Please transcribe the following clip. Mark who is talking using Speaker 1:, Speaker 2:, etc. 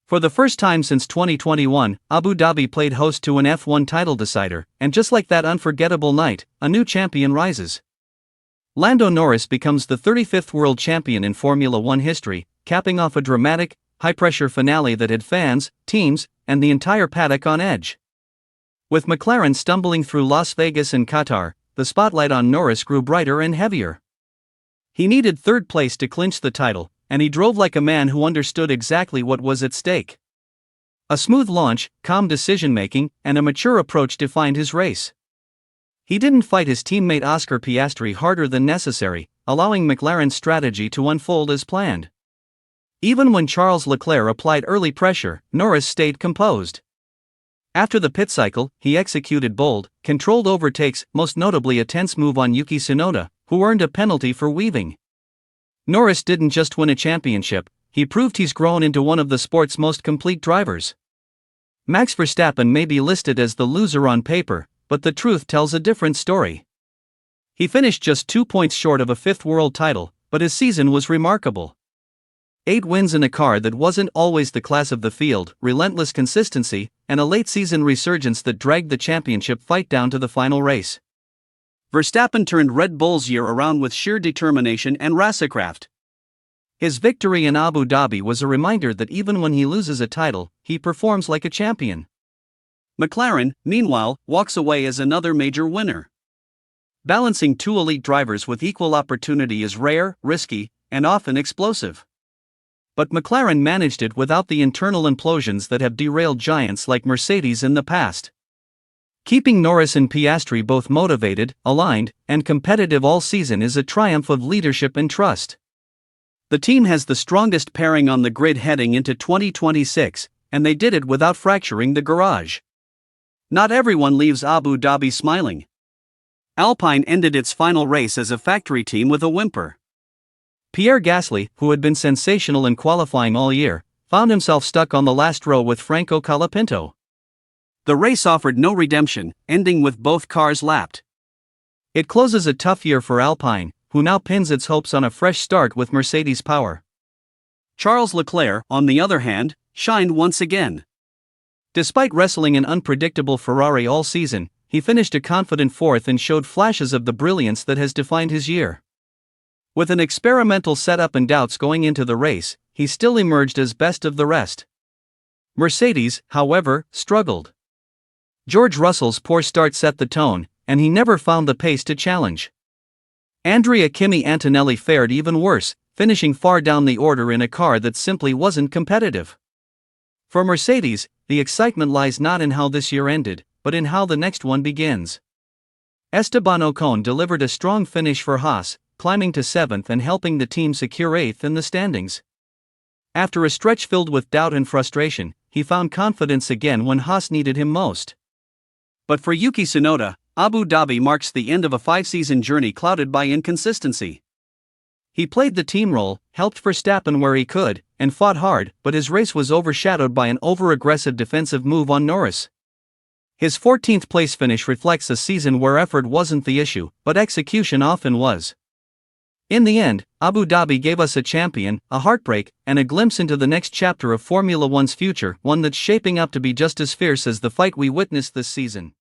Speaker 1: For the first time since 2021, Abu Dhabi played host to an F1 title decider, and just like that unforgettable night, a new champion rises. Lando Norris becomes the 35th world champion in Formula One history, capping off a dramatic, high-pressure finale that had fans, teams, and the entire paddock on edge. With McLaren stumbling through Las Vegas and Qatar, the spotlight on Norris grew brighter and heavier. He needed third place to clinch the title, and he drove like a man who understood exactly what was at stake. A smooth launch, calm decision-making, and a mature approach defined his race. He didn't fight his teammate Oscar Piastri harder than necessary, allowing McLaren's strategy to unfold as planned. Even when Charles Leclerc applied early pressure, Norris stayed composed. After the pit cycle, he executed bold, controlled overtakes, most notably a tense move on Yuki Tsunoda, who earned a penalty for weaving. Norris didn't just win a championship, he proved he's grown into one of the sport's most complete drivers. Max Verstappen may be listed as the loser on paper, but the truth tells a different story. He finished just 2 points short of a fifth world title, but his season was remarkable. 8 wins in a car that wasn't always the class of the field, relentless consistency, and a late-season resurgence that dragged the championship fight down to the final race. Verstappen turned Red Bull's year around with sheer determination and racecraft. His victory in Abu Dhabi was a reminder that even when he loses a title, he performs like a champion. McLaren, meanwhile, walks away as another major winner. Balancing two elite drivers with equal opportunity is rare, risky, and often explosive. But McLaren managed it without the internal implosions that have derailed giants like Mercedes in the past. Keeping Norris and Piastri both motivated, aligned, and competitive all season is a triumph of leadership and trust. The team has the strongest pairing on the grid heading into 2026, and they did it without fracturing the garage. Not everyone leaves Abu Dhabi smiling. Alpine ended its final race as a factory team with a whimper. Pierre Gasly, who had been sensational in qualifying all year, found himself stuck on the last row with Franco Colapinto. The race offered no redemption, ending with both cars lapped. It closes a tough year for Alpine, who now pins its hopes on a fresh start with Mercedes power. Charles Leclerc, on the other hand, shined once again. Despite wrestling an unpredictable Ferrari all season, he finished a confident fourth and showed flashes of the brilliance that has defined his year. With an experimental setup and doubts going into the race, he still emerged as best of the rest. Mercedes, however, struggled. George Russell's poor start set the tone, and he never found the pace to challenge. Andrea Kimi Antonelli fared even worse, finishing far down the order in a car that simply wasn't competitive. For Mercedes, the excitement lies not in how this year ended, but in how the next one begins. Esteban Ocon delivered a strong finish for Haas, climbing to 7th and helping the team secure 8th in the standings. After a stretch filled with doubt and frustration, he found confidence again when Haas needed him most. But for Yuki Tsunoda, Abu Dhabi marks the end of a 5-season journey clouded by inconsistency. He played the team role, helped Verstappen where he could, and fought hard, but his race was overshadowed by an over-aggressive defensive move on Norris. His 14th place finish reflects a season where effort wasn't the issue, but execution often was. In the end, Abu Dhabi gave us a champion, a heartbreak, and a glimpse into the next chapter of Formula One's future, one that's shaping up to be just as fierce as the fight we witnessed this season.